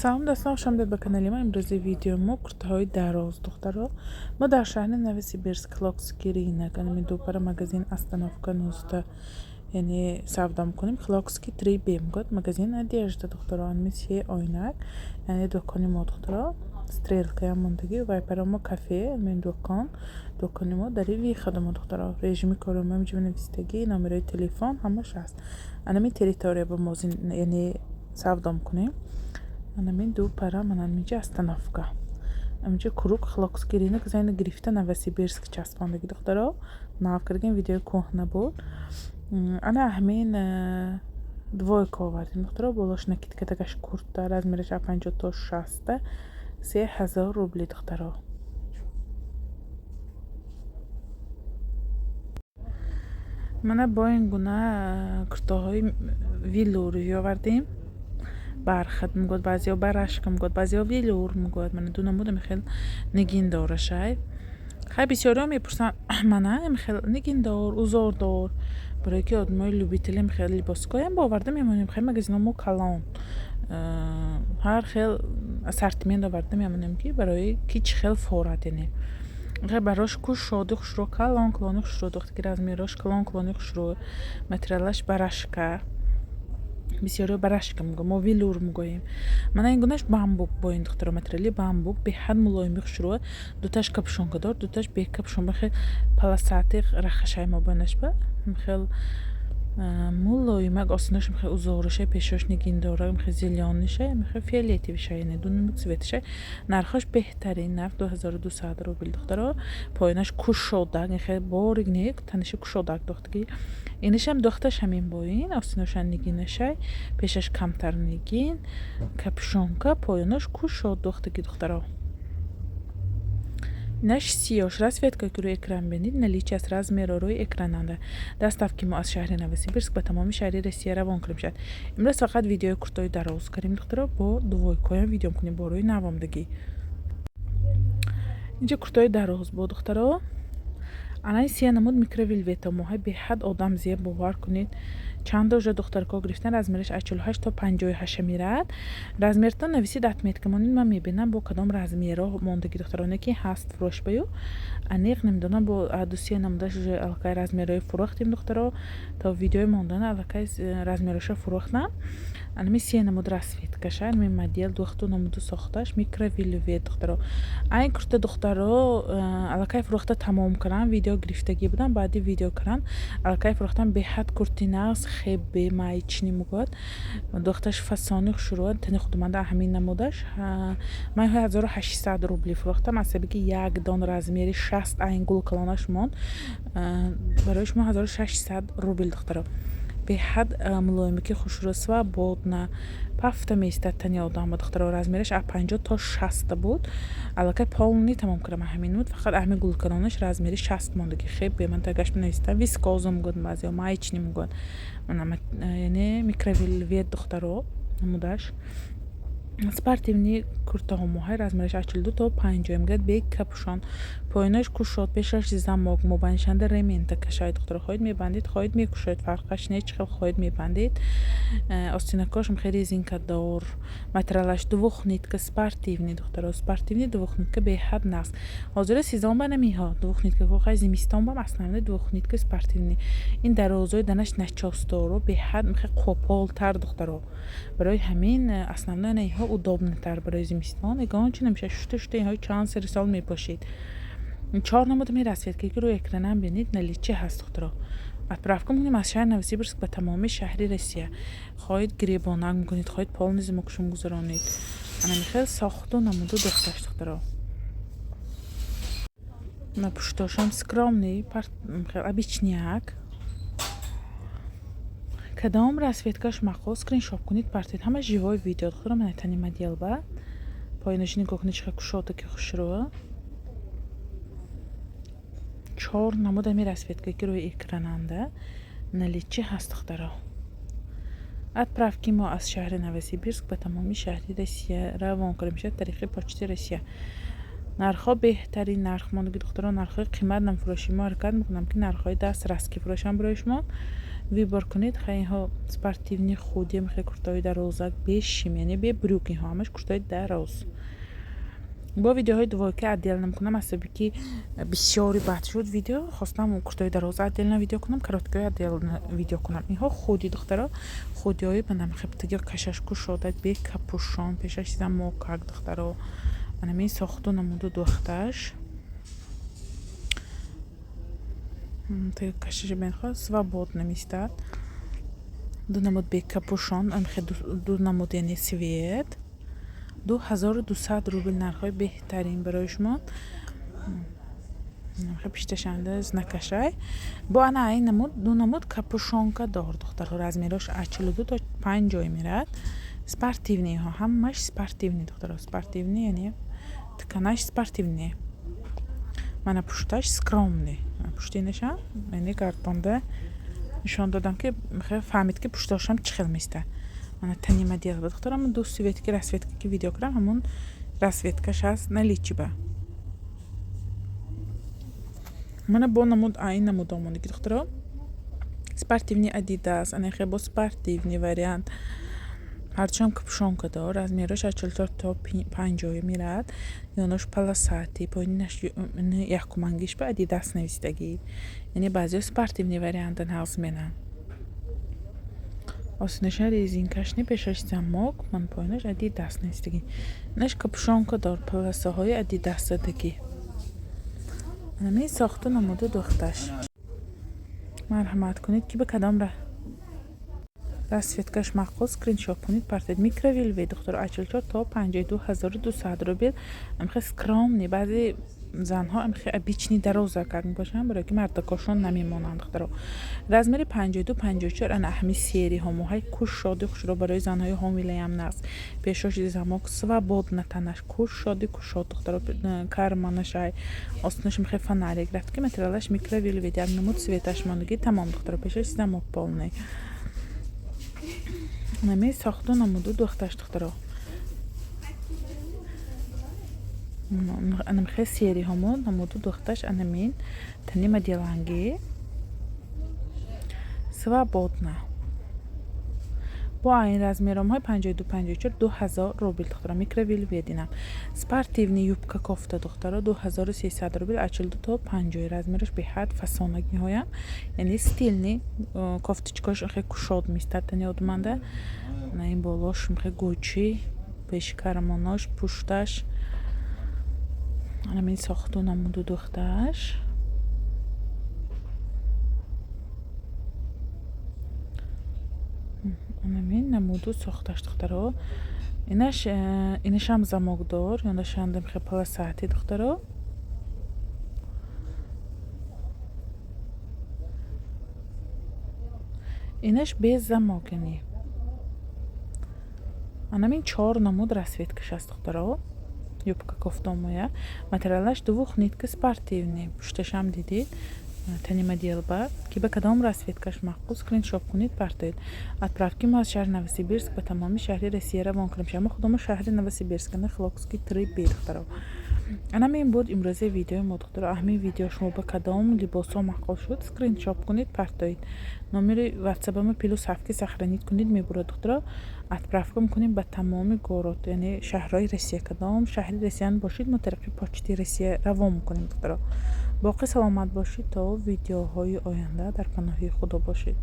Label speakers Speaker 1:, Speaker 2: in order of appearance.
Speaker 1: سلام دوستان، خوش آمدید به کانال ما. امروزی ویدیو ما کورتهای دراز دخترها. ما در شهر نوسیبیرسک خلاکسکی نکنیم دو پر مغازین استانوفکا 19 یعنی سودا میکنیم. خلاکسکی 3 بیم گفت مغازین одежда دخترها انمیشه آینک یعنی دکانی ما دخترها стрелка ямондагӣ вайпарамо кафе мен дукони мо дар ви хадамо духтаро режими коримо ҷивнавистагӣ номерои телефон ҳамаш аст. анами территория ба мозин яъне савдо мекунем. анами ду пара манамиҷа остановка амиҷа курук хлокский ринок зайна гирифта новосибирск часпондагӣ духтаро нав кардем видеои кӯҳна буд. ана ҳамин двойка овардем духтаро болош накидка такаш курта размераш 50 то 60 3000 рубли духтаро. мана бо ин гуна куртаҳои велюри овардем. бархат мегӯяд, баъзеҳо барашка мегӯяд, баъзеҳо велюр мегӯяд. мана ду намуда мехел нигиндора шай. хай бисёриҳо мепурсанд мана мехел нигиндор, узордор барое ки одамои любители мехел либоскоям боварда мемонем. хай магазино мо калон ҳар хел ассортимент оварда мемонем ки барои ки чӣ хел форад яъне хай барош кушоди хушро калони хушро дохти ки размерош калони хушро материалаш барашка бисёриҳо барашка мегӯям, мо велюр мегӯем. мана ин гунаш бамбук бо ин духтаро материали бамбук беҳад мулоими хушро дуташ капшонгадор дуташ бекапшон бахел полосати рахашай мо бонаш ба хел мулоимак осинош мехел узоришай пешош нигиндора мехел зеленишай мехел фиолетовишай яъне дунами цветишай. нархош беҳтарин нарх 2200 рубл духтаро. поинаш кушодак хел борик не таниши кушодак дохтагӣ инишам дохташ ҳамин бо ин осиноша нигинашай пешаш камтар нигин капшонка поинош кушод дохтагӣ духтаро. инаш сиёш расветка ки рӯи экран бинед наличие аст размеро рӯи экрананда. доставки мо аз шаҳри новосибирск ба тамоми шаҳри россия равон кардем шуд. имрӯз фақат видеои куртои дароз кардем духтаро бо двойкоям видео мекунем бо рӯи навомдагӣ. инҷа куртои дароз бо духтаро анай сия намуд микровилвета моҳай беҳад одам зеб бовар кунед чанд дожа духтарко гирифтан размераш 48 то 58 мирад. размертон нависид отметка монид ман мебинам бо кадом размеро мондагӣ духтароне ки ҳаст фурӯш баю аниқ намедонам бо адусия намудаш аллакай размерои фурӯхтем духтаро то видеои мондана аллакай размероша фурӯхтам. анами сия намуд расветкаша анами модел духту намуду сохташ микровилвет духтаро. айн курта духтаро аллакай фурӯхта тамом кардам видео гирифтагӣ будам баъди видео кардам аллакай фурӯхтам беҳад курти нағз хебе майчни мегӯяд дохташ фасони хушро тани худманда ҳамин намудаш ман 1800 рубли фурӯхтам аз сабаби ки як дон размери 60 айн гул калонаш монд барои шумо 1600 рубл духтаро. беҳад мулоимаки хушро свободна пафта меистад тани одама духтаро. размераш 50 то 60 буд аллакай полни тамом кардам ҳамин буд фақат ҳамин гулкалонаш размери 60 мондагӣ хеб беман тагаш менавистам вискоза мегӯяд баъзеҳо майчни мегӯяд яъне микровилвет духтаро намудаш. спортивни куртаҳо моҳай размераш 42 то 50 мегӯяд бе капшон поинош кушод пешаш замок мубандишанда ремента кашай духтаро хоҳед мебандед хоҳед мекушоед фарқаш не чӣ хел хоҳед мебандед. остинакош мехел резинкадор материалаш двухнитка спортивни духтаро спортивни двухнитка беҳад нағз ҳозира сезон ба намиҳо двухнитка хохай зимистон бам основной двухнитка спортивни ин дарозои данаш начосдоро беҳад мехел қополтар духтаро барои ҳамин основной наиҳо удобнатар барои зимистон ягон чӣ намешавад шушта инҳои чанд сари сол мепошед. 4 намудами расветка ки рӯи экранам бинед наличие ҳаст духтаро. отправка мекунем аз шаҳри новосибирск ба тамоми шаҳри россия. хоҳед гиребонак мекунед хоҳед полни зимокшо мегузаронед анами хел сохту намуду дохташ духтаро. на пуштошам скромный хел обичняк кадом расветкаш мақол скриншот кунед партед ҳама живой видео духтаро мана тани модел ба поинош нигоҳ кунед чӣ хел кушода ки хушро 4 намудами расветка ки рӯи экрананда наличие ҳаст духтаро. отправки мо аз шаҳри новосибирск ба тамоми шаҳри россия равон кардем шуд тариқи почти россия. нархҳо беҳтарин нарх мондагӣ духтаро нархҳои қимат намфурӯшӣ мо ҳаракат мекунам ки нархҳои дастрас ки фурӯшам барои шумо вибор кунед. Хай ҳо спортивни худим, хай куртои дарозак бешим, яъне бе брюки ҳо, ҳамаш куртои дароз. бо видеоҳои дувоки отдельно мекунам, аз сабаби ки бисёри бад шуд видео, хостам куртои дароз отдельно видео кунам, короткои отдельно видео кунам. Инҳо худи духтаро, худиҳои ба намхептаги кашаш кушодат бе капушон, пешаш замокак духтаро. Манамин сохту намуду духташ. Кашаши бенхо свободно мистад. Ду намуд бе капушон, амхе ду намуд яъне свет. 2200 рубл нархои беҳтарин барои шумо. пишташанда знакашай. Бо ана ин намуд ду намуд капушонка дор духтаро. Размерош 42 то 50 мирад. Спортивни ҳо, ҳамаш спортивни духтаро. Спортивни яъне тканаш спортивни. Мана пушташ скромни. Пуштинаша яъне гардонда нишон додам ки мехоҳам фаҳмид ки пуштошам чӣ хел места. Мана танима диғба духтарам ду светки расветка ки видео кардам, ҳамон расветкаш ҳаст наличиба. Мана бо намуд ин намуд омодаги духтаро. Спортивни Adidas, анахе бо спортивни вариант. ҳарчам капушонка дор, размерош 44 то 50 мирад. ёнош полосати, поинаш яҳкумангиш ба Adidas навистагӣ. Яъне баъзеҳо спортивни вариантан ҳалс менан. осинаша резинкашни пешаш замок, ман поинаш Adidas навистагӣ. наш капушонка дор, полосаҳои Adidas-дагӣ. Намин сохту намуду духташ. марҳамат кунед ки ба кадом расветкаш мақбул скриншот кунед, партед. Микровилве духтаро 44 то 52200 рубл. амхе скромни, баъзе занҳо амхе обични дарозакак мебошанд, барои ки мардакошон намемонанд духтаро. размери 52-54 ана аҳми сериҳо моҳай кушоди хушро барои занҳои ҳомилаям наст. пешоши замок свободна танаш кушоди кушод духтаро. карманашай остинаш мехе фонарик рафт ки материалаш микровилве як намуд светаш мондагӣ тамом духтаро. пешаш замок полный. намин сохту намуду духташ духтаро. анамхе сериҳомо намуду духташ анамин танима диланги свободна. бо ин размеромҳои 52-54 2000 рубл духтаро. микровилве динам. спортивни юбка кофта духтаро 2300 рубл 42 то 50. размераш беҳад фасонак ниҳоям, яъне стилни кофтичкош хе кушод мистад тани одманда. на ин болош хе гучи пеши кармонош пушташ. анамин сохту намуду духташ. анамин намуду сохташ духтаро. инашам замокдор, ёнашандам хе полосати духтаро. инаш без замок яъне. анамин 4 намуд расветкаш аст духтаро. юбка кофтомоя. материалаш дувух нитка спортивни. пушташам дидид. танима диелба ки ба кадом расветкаш мақбул скриншот кунед, партоед. отправки мо аз шаҳри Новосибирск ба тамоми шаҳри Россия равон кардем. шама худомо шаҳри Новосибирск на Хлокский 3B духтаро. анамин буд имрӯзе видеои мо духтаро. аҳми видео шумо ба кадом либосо мақбул шуд скриншот кунед, партоед. номери ватсапамо +7 ки сохранид кунед мебурад духтаро. отправка мекунем ба тамоми город, яъне шаҳрҳои Россия. кадом шаҳри Россиян бошид мо тариқи почти Россия равон мекунем духтаро. боқӣ саломат бошед то видеоҳои оянда. дар паноҳи худо бошед.